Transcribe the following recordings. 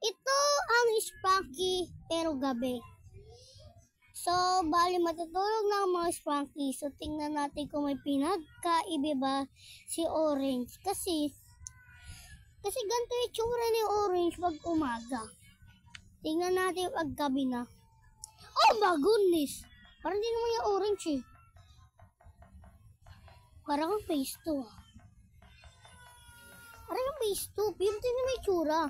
Ito ang Spanky pero gabi. So, bali matutulog na ang mga Spanky. So, tingnan natin kung may pinagkaiba ba si Orange. Kasi ganito yung tsura ni Orange pag umaga. Tingnan natin pag gabi na. Oh my goodness! Parang di naman yung Orange eh. Parang ang face to ah. Parang yung face to. Pero tingnan may tsura.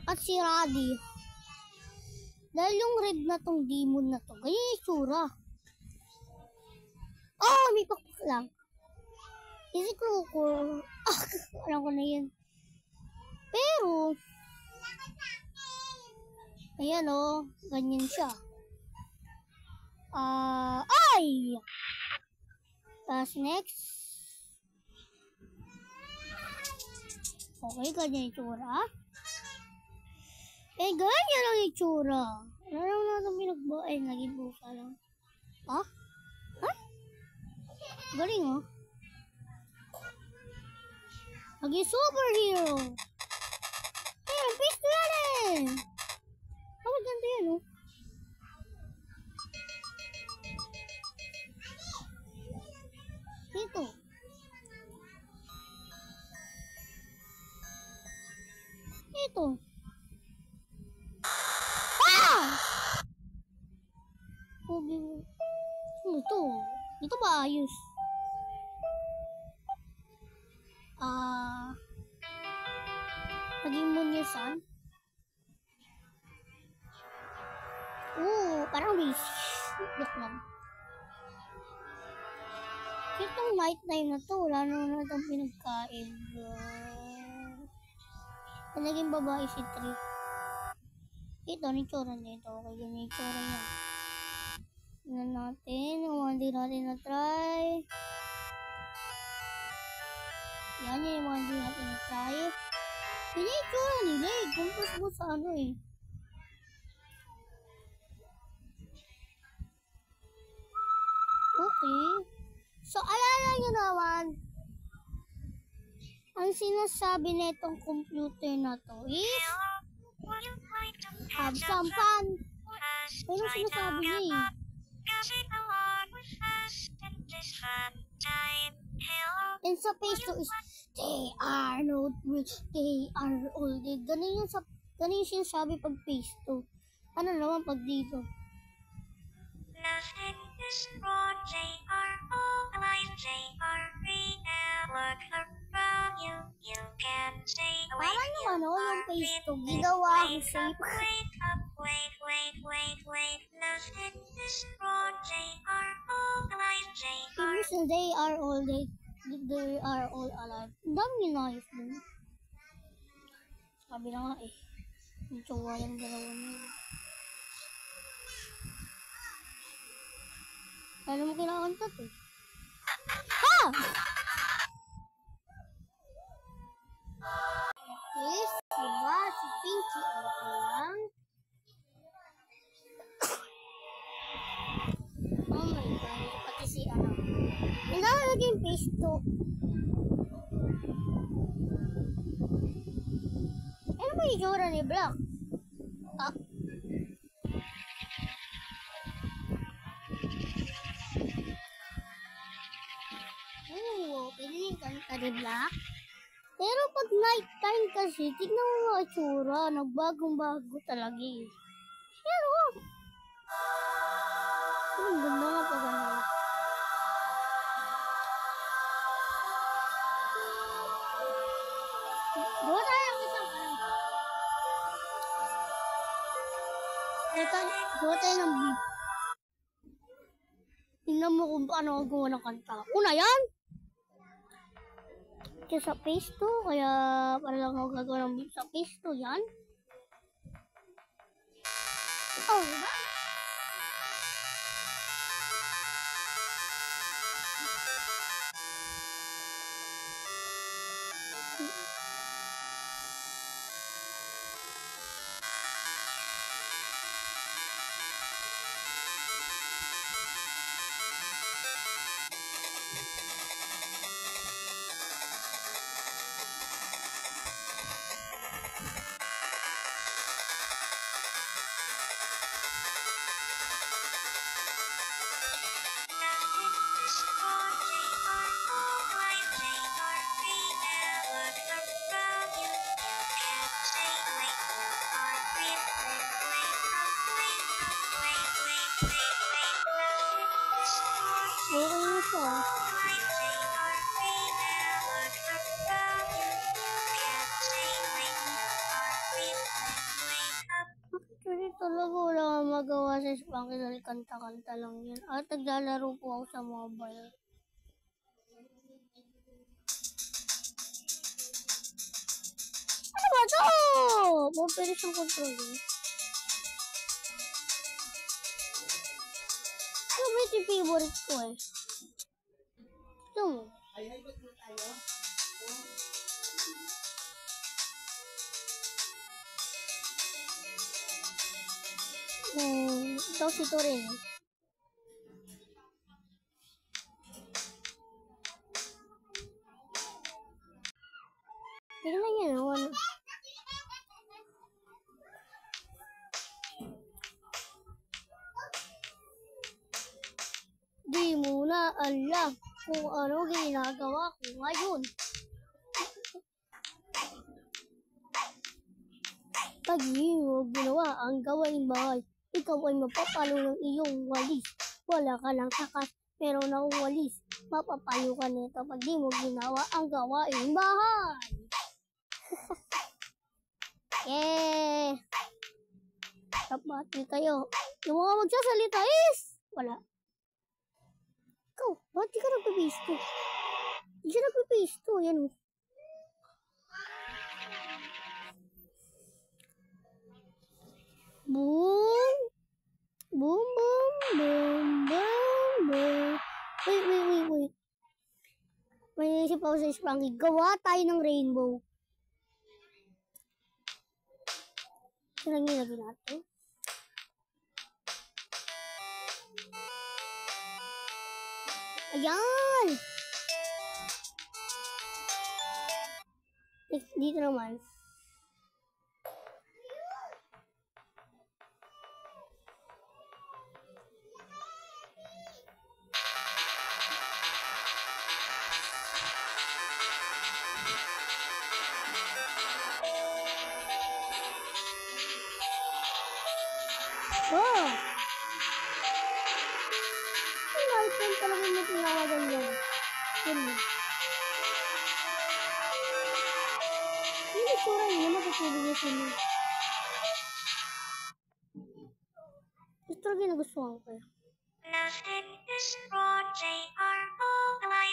At si Raddy. Dahil yung red na tong demon na to. Ganyan yung tsura. Oh, may pakpak lang. Is it Crocor? Ah, alam ko na yan. Pero, ayan o. Ganyan siya. Ay! Tapos next. Okay, ganyan yung tsura. Eh, ganyan lang yung tsura. Ano lang natin pinagbawa? Eh, naging buka lang. Ha? Ha? Galing oh. Naging superhero. Eh, pisto yan eh. Oh, ganda yan oh. Ito. Ito. Ito ba ayos? Naging munyasan. Parang may look lang. Itong night time na to, wala naman na itong pinagkain. Naging babae si Tree. Ito, nitsura nito. Okay, ganyan nitsura niya. Tingnan natin. Hindi natin na-try. Yan yung mga hindi natin na-try. Hindi yung tsura nila eh. Kumpas mo sa ano eh. Okay. So, alala nyo naman, ang sinasabi na itong computer na to is have some fun. Pero sinasabi niya eh. And sa page 2 is they are not rich, they are all dead. Ganun yung sinasabi pag page 2. Ano naman pag dito? Nothing is wrong, they are all alive, they are real. Look around you, you can stay away. Parang yung ano, yung page 2, ginawa ko safe. Wake up, wait. Nothing is wrong, they are all alive, they are So they are all dead. They are all alive. Ang dami nice dun. Sabi na nga eh. Yung tsawa yung dalawa niya. Kaya mo kinakanta to. Ha! Okay, diba si Pinky okay lang. Oh my god, pati si ano. Ang dami naging page 2. Ano ba yung itsura ni Black? Pwede yung kanta ni Black. Pero pag night time kasi, tignan mo mga itsura. Nagbagong-bago talaga eh. Yan o. Ang ganda nga pag ano. Gawa tayo ng isang ano. Gawa tayo ng beat. Tingnan mo kung paano ako gawa ng kanta. Una yan! Kaya sa face 2, kaya para lang ako gagawa ng beat sa face 2 yan. Oh, diba? Talaga wala akong magawa sa Spanky dahil kanta-kanta lang yan. At naglalaro po ako sa mobile. Ano ba ito? Mapilis ang control eh. Ano ba ito yung favorite ko eh? Ito mo. Ito si Torin. Tignan niya naman. Di mo na alam kung ano ginagawa ko ngayon. Pag di mo ginawa ang gawain bahay, ikaw ay mapapalo ng iyong walis. Wala ka lang sakas, pero ng walis. Mapapalo ka nito pag di mo ginawa ang gawain bahay. Yeah! Kapati kayo. Yung mga magsasalita is wala. Ikaw, ba't di ka nagpipisto? Di siya nagpipisto. Yan o. Boom! Boom, boom, boom, boom, boom. Wait. May naisip ako sa Spanky. Gawa tayo ng rainbow. Sarang nilagay natin. Ayan! Dito naman. Oh! Ang iPhone talaga yung tinawagan yan. Yun. Yung isura niya, matutulog niya sila. Ito talaga yung nagustuhan ko. Nothing is wrong, J-R-O-L-I-J-R-E.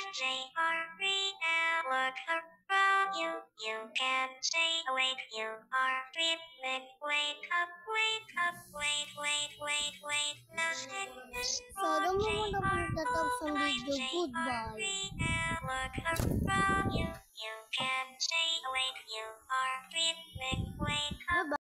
And look around you, you can stay awake. You are dreaming. Wake up, wait. Nothing is Sana wrong, mo muna pagtatapos ang video. Goodbye. And look around you, you can stay awake. You are dreaming. Wake up.